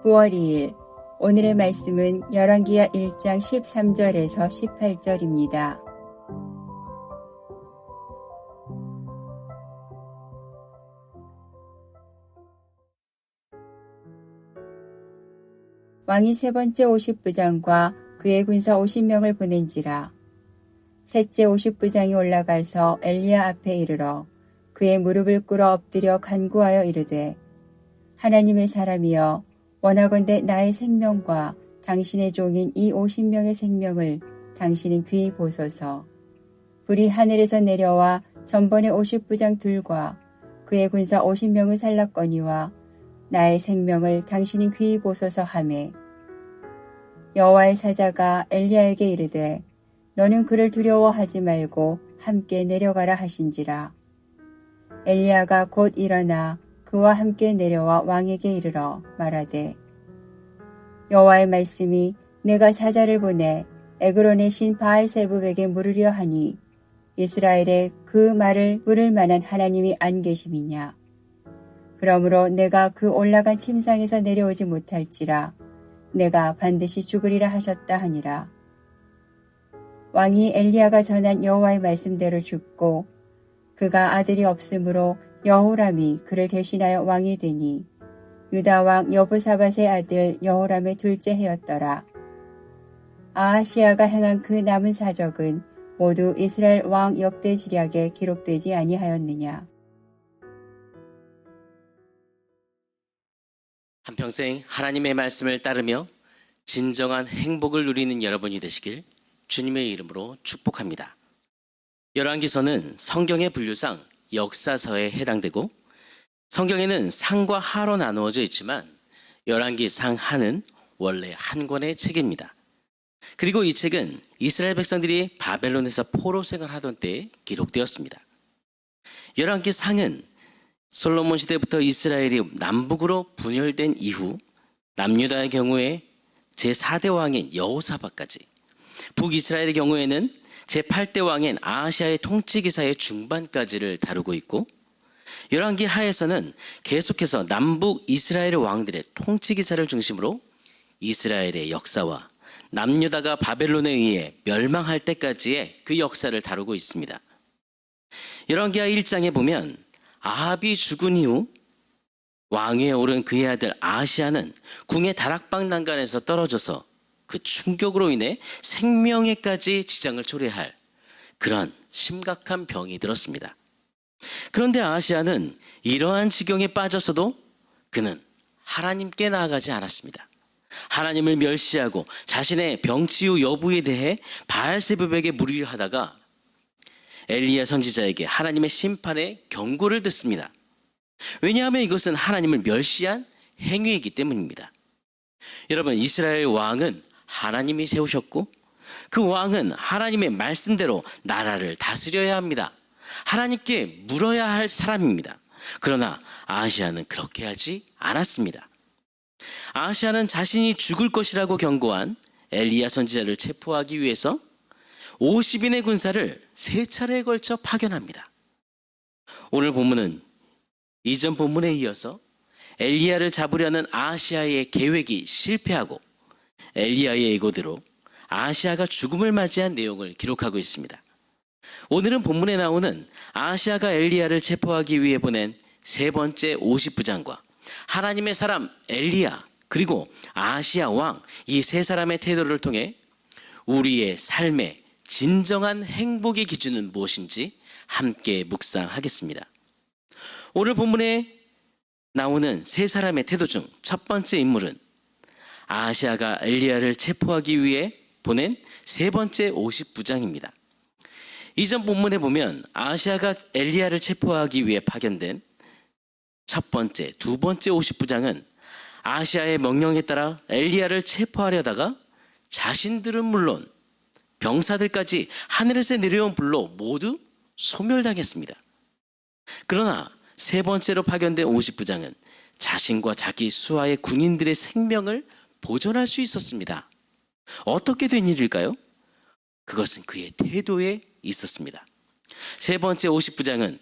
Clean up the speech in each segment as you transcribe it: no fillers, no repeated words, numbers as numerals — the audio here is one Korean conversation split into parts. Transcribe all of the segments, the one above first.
9월 2일 오늘의 말씀은 열왕기하 1장 13절에서 18절입니다. 왕이 세 번째 50부장과 그의 군사 50명을 보낸지라. 셋째 50부장이 올라가서 엘리야 앞에 이르러 그의 무릎을 꿇어 엎드려 간구하여 이르되, 하나님의 사람이여, 원하건대 나의 생명과 당신의 종인 이 50명의 생명을 당신은 귀히 보소서. 불이 하늘에서 내려와 전번의 50부장 둘과 그의 군사 50명을 살랐거니와 나의 생명을 당신이 귀히 보소서 하매, 여호와의 사자가 엘리야에게 이르되, 너는 그를 두려워하지 말고 함께 내려가라 하신지라. 엘리야가 곧 일어나 그와 함께 내려와 왕에게 이르러 말하되, 여호와의 말씀이 내가 사자를 보내 에그론의 신 바알세붑에게 물으려 하니 이스라엘에 그 말을 물을 만한 하나님이 안 계심이냐. 그러므로 내가 그 올라간 침상에서 내려오지 못할지라 내가 반드시 죽으리라 하셨다 하니라. 왕이 엘리야가 전한 여호와의 말씀대로 죽고 그가 아들이 없으므로 여호람이 그를 대신하여 왕이 되니 유다 왕 여부사밧의 아들 여호람의 둘째 해였더라. 아하시야가 행한 그 남은 사적은 모두 이스라엘 왕 역대지략에 기록되지 아니하였느냐. 한평생 하나님의 말씀을 따르며 진정한 행복을 누리는 여러분이 되시길 주님의 이름으로 축복합니다. 열왕기서는 성경의 분류상 역사서에 해당되고 성경에는 상과 하로 나누어져 있지만 열왕기 상하는 원래 한 권의 책입니다. 그리고 이 책은 이스라엘 백성들이 바벨론에서 포로 생활하던 때에 기록되었습니다. 열왕기 상은 솔로몬 시대부터 이스라엘이 남북으로 분열된 이후 남유다의 경우에 제4대 왕인 여호사밧까지, 북이스라엘의 경우에는 제8대 왕인 아하시아의 통치기사의 중반까지를 다루고 있고, 열왕기 하에서는 계속해서 남북 이스라엘 왕들의 통치기사를 중심으로 이스라엘의 역사와 남유다가 바벨론에 의해 멸망할 때까지의 그 역사를 다루고 있습니다. 열왕기하 1장에 보면 아합이 죽은 이후 왕위에 오른 그의 아들 아하시아는 궁의 다락방 난간에서 떨어져서 그 충격으로 인해 생명에까지 지장을 초래할 그런 심각한 병이 들었습니다. 그런데 아하시아는 이러한 지경에 빠져서도 그는 하나님께 나아가지 않았습니다. 하나님을 멸시하고 자신의 병치유 여부에 대해 바알세붑에게 물으려 하다가 엘리야 선지자에게 하나님의 심판의 경고를 듣습니다. 왜냐하면 이것은 하나님을 멸시한 행위이기 때문입니다. 여러분, 이스라엘 왕은 하나님이 세우셨고 그 왕은 하나님의 말씀대로 나라를 다스려야 합니다. 하나님께 물어야 할 사람입니다. 그러나 아하시아는 그렇게 하지 않았습니다. 아하시아는 자신이 죽을 것이라고 경고한 엘리야 선지자를 체포하기 위해서 50인의 군사를 3차례에 걸쳐 파견합니다. 오늘 본문은 이전 본문에 이어서 엘리야를 잡으려는 아하시아의 계획이 실패하고 엘리야의 예고대로 아하시아가 죽음을 맞이한 내용을 기록하고 있습니다. 오늘은 본문에 나오는 아하시아가 엘리야를 체포하기 위해 보낸 세 번째 50부장과 하나님의 사람 엘리야 그리고 아하시아 왕, 이 세 사람의 태도를 통해 우리의 삶의 진정한 행복의 기준은 무엇인지 함께 묵상하겠습니다. 오늘 본문에 나오는 세 사람의 태도 중 첫 번째 인물은 아하시아가 엘리야를 체포하기 위해 보낸 세 번째 50부장입니다. 이전 본문에 보면 아하시아가 엘리야를 체포하기 위해 파견된 첫 번째, 두 번째 50부장은 아하시아의 명령에 따라 엘리야를 체포하려다가 자신들은 물론 병사들까지 하늘에서 내려온 불로 모두 소멸당했습니다. 그러나 세 번째로 파견된 50부장은 자신과 자기 수하의 군인들의 생명을 보존할 수 있었습니다. 어떻게 된 일일까요? 그것은 그의 태도에 있었습니다. 세 번째 50부장은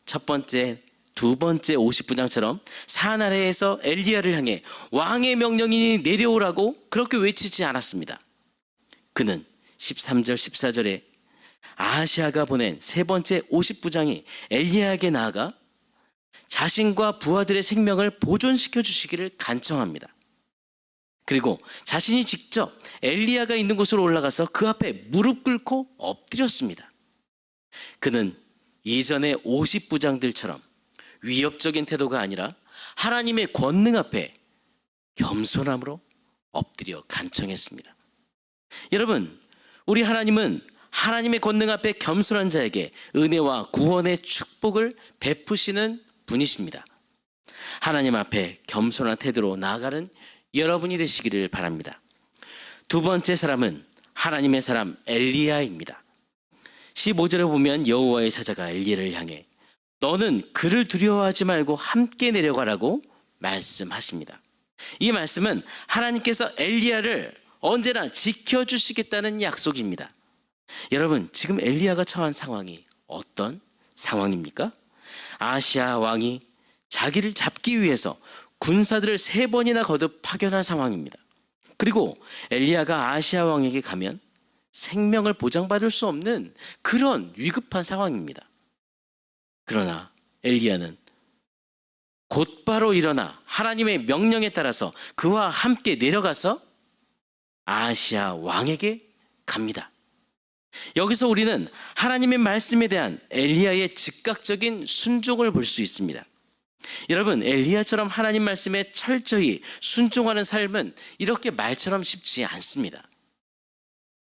첫 번째, 두 번째 50부장처럼 산 아래에서 엘리야를 향해 왕의 명령이니 내려오라고 그렇게 외치지 않았습니다. 그는 13절 14절에 아하시아가 보낸 세 번째 50부장이 엘리야에게 나아가 자신과 부하들의 생명을 보존시켜 주시기를 간청합니다. 그리고 자신이 직접 엘리야가 있는 곳으로 올라가서 그 앞에 무릎 꿇고 엎드렸습니다. 그는 이전의 50부장들처럼 위협적인 태도가 아니라 하나님의 권능 앞에 겸손함으로 엎드려 간청했습니다. 여러분, 우리 하나님은 하나님의 권능 앞에 겸손한 자에게 은혜와 구원의 축복을 베푸시는 분이십니다. 하나님 앞에 겸손한 태도로 나아가는 여러분이 되시기를 바랍니다. 두 번째 사람은 하나님의 사람 엘리야입니다. 15절에 보면 여호와의 사자가 엘리야를 향해 너는 그를 두려워하지 말고 함께 내려가라고 말씀하십니다. 이 말씀은 하나님께서 엘리야를 언제나 지켜주시겠다는 약속입니다. 여러분, 지금 엘리야가 처한 상황이 어떤 상황입니까? 아하시아 왕이 자기를 잡기 위해서 군사들을 3번이나 거듭 파견한 상황입니다. 그리고 엘리야가 아하시아 왕에게 가면 생명을 보장받을 수 없는 그런 위급한 상황입니다. 그러나 엘리야는 곧바로 일어나 하나님의 명령에 따라서 그와 함께 내려가서 아하시아 왕에게 갑니다. 여기서 우리는 하나님의 말씀에 대한 엘리야의 즉각적인 순종을 볼 수 있습니다. 여러분, 엘리야처럼 하나님 말씀에 철저히 순종하는 삶은 이렇게 말처럼 쉽지 않습니다.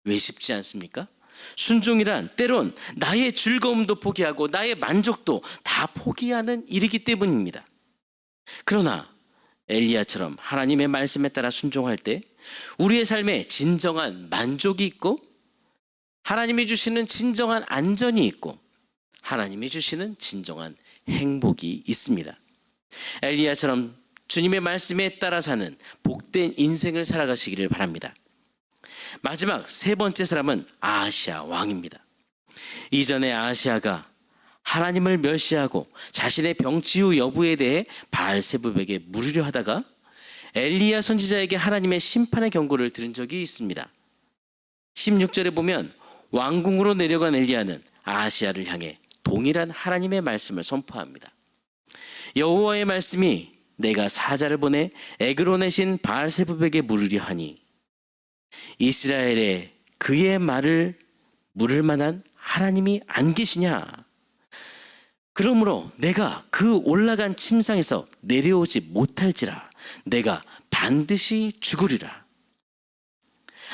왜 쉽지 않습니까? 순종이란 때론 나의 즐거움도 포기하고 나의 만족도 다 포기하는 일이기 때문입니다. 그러나 엘리야처럼 하나님의 말씀에 따라 순종할 때 우리의 삶에 진정한 만족이 있고 하나님이 주시는 진정한 안전이 있고 하나님이 주시는 진정한 행복이 있습니다. 엘리야처럼 주님의 말씀에 따라 사는 복된 인생을 살아가시기를 바랍니다. 마지막 세 번째 사람은 아하시아 왕입니다. 이전에 아하시아가 하나님을 멸시하고 자신의 병치유 여부에 대해 바알세불에게 물으려 하다가 엘리야 선지자에게 하나님의 심판의 경고를 들은 적이 있습니다. 16절에 보면 왕궁으로 내려간 엘리야는 아하시아를 향해 동일한 하나님의 말씀을 선포합니다. 여호와의 말씀이 내가 사자를 보내 에그론의 신 바알세불에게 물으려 하니 이스라엘에 그의 말을 물을 만한 하나님이 안 계시냐? 그러므로 내가 그 올라간 침상에서 내려오지 못할지라 내가 반드시 죽으리라.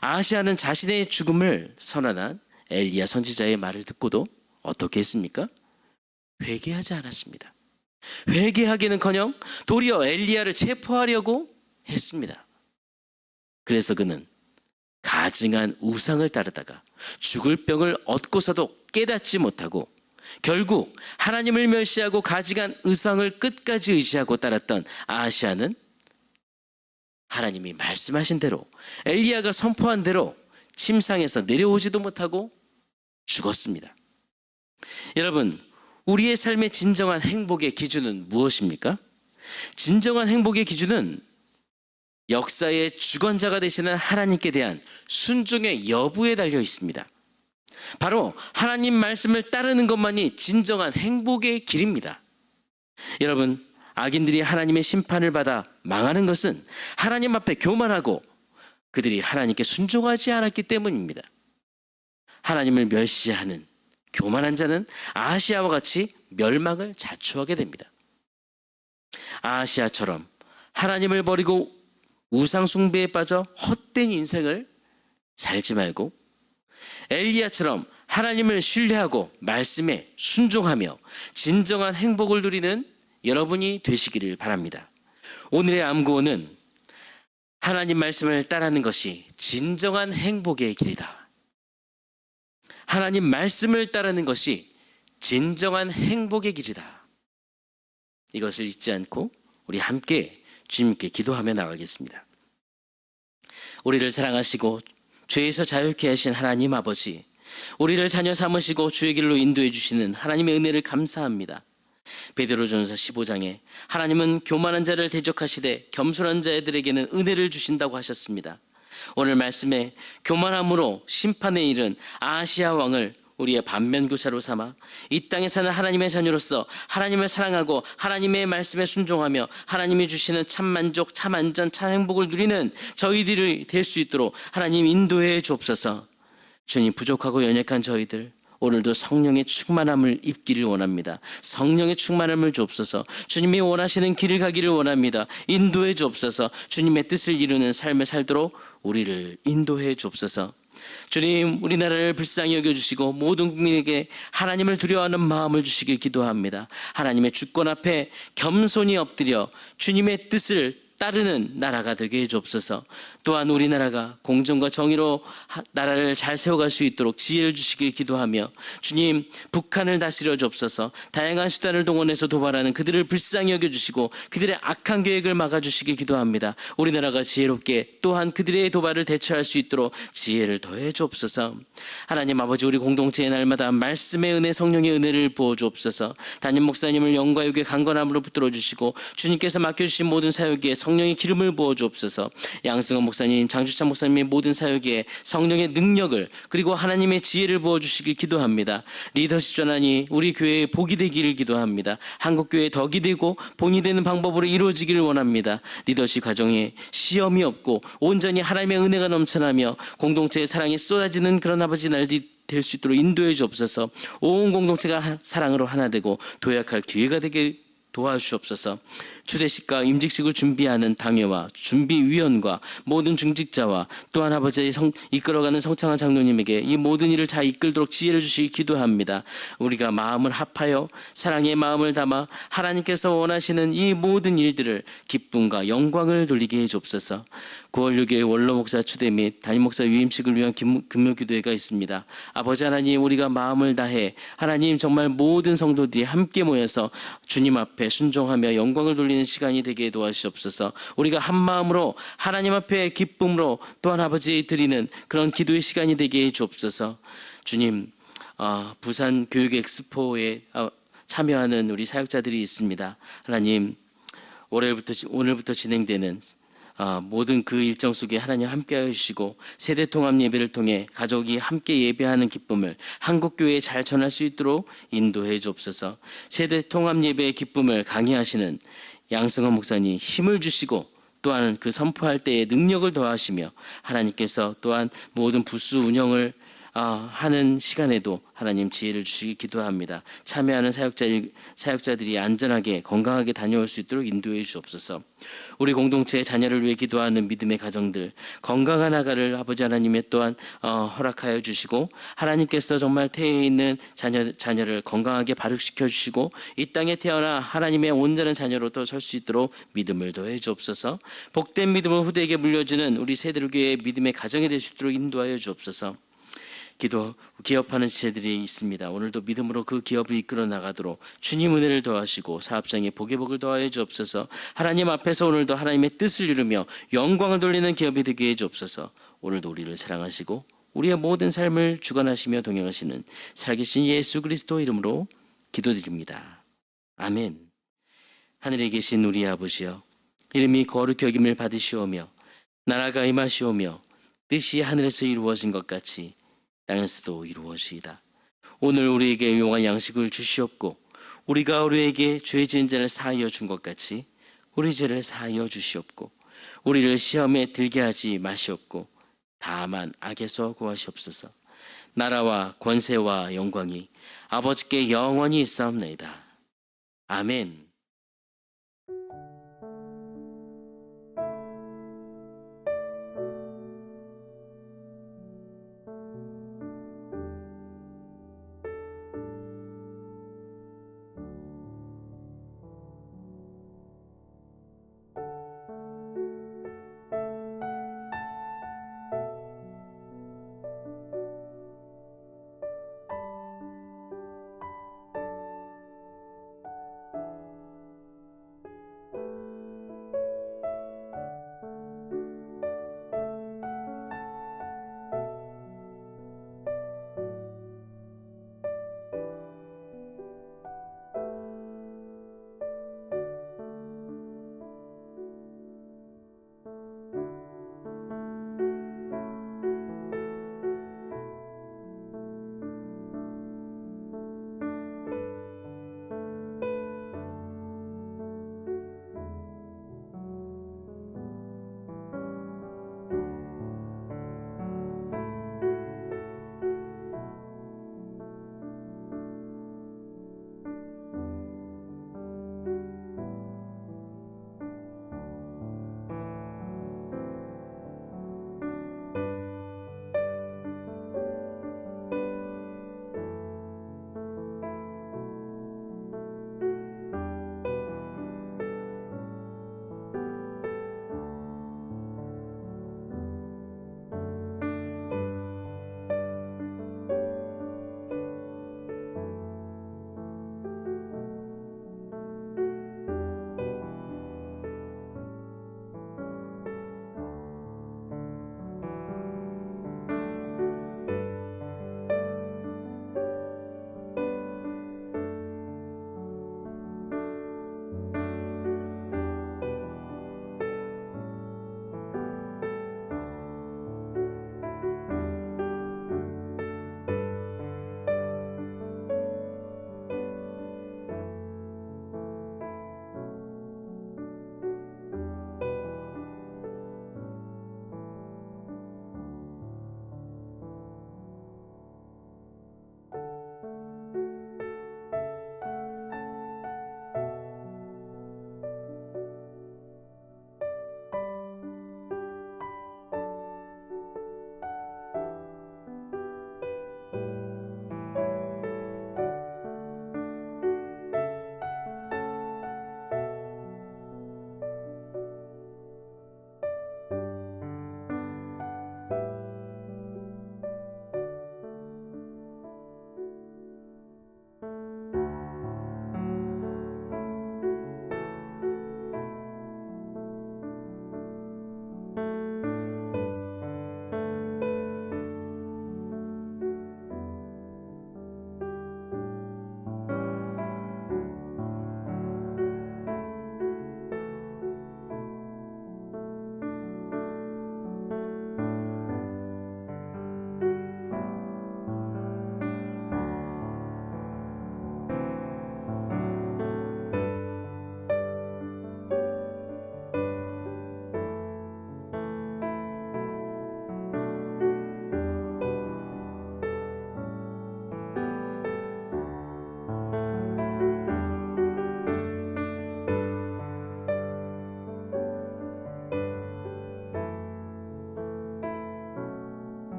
아하시아는 자신의 죽음을 선언한 엘리야 선지자의 말을 듣고도 어떻게 했습니까? 회개하지 않았습니다. 회개하기는커녕 도리어 엘리야를 체포하려고 했습니다. 그래서 그는 가증한 우상을 따르다가 죽을 병을 얻고서도 깨닫지 못하고 결국 하나님을 멸시하고 가증한 우상을 끝까지 의지하고 따랐던 아하시아는 하나님이 말씀하신 대로 엘리야가 선포한 대로 침상에서 내려오지도 못하고 죽었습니다. 여러분, 우리의 삶의 진정한 행복의 기준은 무엇입니까? 진정한 행복의 기준은 역사의 주권자가 되시는 하나님께 대한 순종의 여부에 달려 있습니다. 바로 하나님 말씀을 따르는 것만이 진정한 행복의 길입니다. 여러분, 악인들이 하나님의 심판을 받아 망하는 것은 하나님 앞에 교만하고 그들이 하나님께 순종하지 않았기 때문입니다. 하나님을 멸시하는 교만한 자는 아하시아와 같이 멸망을 자초하게 됩니다. 아하시아처럼 하나님을 버리고 우상 숭배에 빠져 헛된 인생을 살지 말고 엘리야처럼 하나님을 신뢰하고 말씀에 순종하며 진정한 행복을 누리는 여러분이 되시기를 바랍니다. 오늘의 암구호는 하나님 말씀을 따르는 것이 진정한 행복의 길이다. 하나님 말씀을 따르는 것이 진정한 행복의 길이다. 이것을 잊지 않고 우리 함께 주님께 기도하며 나가겠습니다. 우리를 사랑하시고 죄에서 자유케 하신 하나님 아버지, 우리를 자녀 삼으시고 주의 길로 인도해 주시는 하나님의 은혜를 감사합니다. 베드로전서 15장에 하나님은 교만한 자를 대적하시되 겸손한 자들에게는 은혜를 주신다고 하셨습니다. 오늘 말씀에 교만함으로 심판의 일은 아하시야 왕을 우리의 반면교사로 삼아 이 땅에 사는 하나님의 자녀로서 하나님을 사랑하고 하나님의 말씀에 순종하며 하나님이 주시는 참 만족, 참 안전, 참 행복을 누리는 저희들이 될 수 있도록 하나님 인도해 주옵소서. 주님, 부족하고 연약한 저희들 오늘도 성령의 충만함을 입기를 원합니다. 성령의 충만함을 주옵소서. 주님이 원하시는 길을 가기를 원합니다. 인도해 주옵소서. 주님의 뜻을 이루는 삶을 살도록 우리를 인도해 주옵소서. 주님, 우리나라를 불쌍히 여겨주시고 모든 국민에게 하나님을 두려워하는 마음을 주시길 기도합니다. 하나님의 주권 앞에 겸손히 엎드려 주님의 뜻을 따르는 나라가 되게 해주옵소서. 또한 우리나라가 공정과 정의로 나라를 잘 세워갈 수 있도록 지혜를 주시길 기도하며 주님, 북한을 다스려 주옵소서. 다양한 수단을 동원해서 도발하는 그들을 불쌍히 여겨주시고 그들의 악한 계획을 막아주시길 기도합니다. 우리나라가 지혜롭게 또한 그들의 도발을 대처할 수 있도록 지혜를 더해 주옵소서. 하나님 아버지, 우리 공동체의 날마다 말씀의 은혜, 성령의 은혜를 부어 주옵소서. 담임 목사님을 영과 육의 강건함으로 붙들어 주시고 주님께서 맡겨주신 모든 사역에 성령의 기름을 부어 주옵소서. 양승원 목사님, 장주찬 목사님의 모든 사역에 성령의 능력을 그리고 하나님의 지혜를 부어주시길 기도합니다. 리더십 전환이 우리 교회의 복이 되기를 기도합니다. 한국교회의 덕이 되고 본이 되는 방법으로 이루어지기를 원합니다. 리더십 과정에 시험이 없고 온전히 하나님의 은혜가 넘쳐나며 공동체의 사랑이 쏟아지는 그런 아버지 날이 될 수 있도록 인도해 주옵소서. 온 공동체가 사랑으로 하나 되고 도약할 기회가 되게 도와주옵소서. 추대식과 임직식을 준비하는 당회와 준비위원과 모든 중직자와 또한 아버지의 이끌어가는 성창한 장로님에게 이 모든 일을 잘 이끌도록 지혜를 주시기 기도합니다. 우리가 마음을 합하여 사랑의 마음을 담아 하나님께서 원하시는 이 모든 일들을 기쁨과 영광을 돌리게 해주옵소서. 9월 6일 원로 목사 추대 및 담임 목사 위임식을 위한 금요 기도회가 있습니다. 아버지 하나님, 우리가 마음을 다해 하나님 정말 모든 성도들이 함께 모여서 주님 앞에 순종하며 영광을 돌리는 시간이 되게 도와주시옵소서. 우리가 한 마음으로 하나님 앞에 기쁨으로 또한 아버지 드리는 그런 기도의 시간이 되게 주옵소서. 주님, 부산 교육 엑스포에 참여하는 우리 사역자들이 있습니다. 하나님, 오늘부터 진행되는 모든 그 일정 속에 하나님 함께하여 주시고 세대 통합 예배를 통해 가족이 함께 예배하는 기쁨을 한국교회에 잘 전할 수 있도록 인도해 주옵소서. 세대 통합 예배의 기쁨을 강의하시는 양승헌 목사님 힘을 주시고 또한 그 선포할 때에 능력을 더하시며 하나님께서 또한 모든 부수 운영을 하는 시간에도 하나님 지혜를 주시기 기도합니다. 참여하는 사역자들이 안전하게 건강하게 다녀올 수 있도록 인도해 주옵소서. 우리 공동체의 자녀를 위해 기도하는 믿음의 가정들 건강한 아가를 아버지 하나님의 또한 허락하여 주시고 하나님께서 정말 태에 있는 자녀를 건강하게 발육시켜 주시고 이 땅에 태어나 하나님의 온전한 자녀로 또 설 수 있도록 믿음을 더해 주옵소서. 복된 믿음을 후대에게 물려주는 우리 세대교회의 믿음의 가정이 될 수 있도록 인도하여 주옵소서. 기업하는 지체들이 있습니다. 오늘도 믿음으로 그 기업을 이끌어 나가도록 주님 은혜를 더하시고 사업장에 복의 복을 더하여 주옵소서. 하나님 앞에서 오늘도 하나님의 뜻을 이루며 영광을 돌리는 기업이 되게 해 주옵소서. 오늘도 우리를 사랑하시고 우리의 모든 삶을 주관하시며 동행하시는 살아계신 예수 그리스도 이름으로 기도드립니다. 아멘. 하늘에 계신 우리 아버지여, 이름이 거룩히 여김을 받으시오며 나라가 임하시오며 뜻이 하늘에서 이루어진 것 같이 땅에서도 이루어지이다. 오늘 우리에게 용한 양식을 주시옵고 우리가 우리에게 죄 지은 자를 사하여 준 것 같이 우리 죄를 사하여 주시옵고 우리를 시험에 들게 하지 마시옵고 다만 악에서 구하시옵소서. 나라와 권세와 영광이 아버지께 영원히 있사옵나이다. 아멘.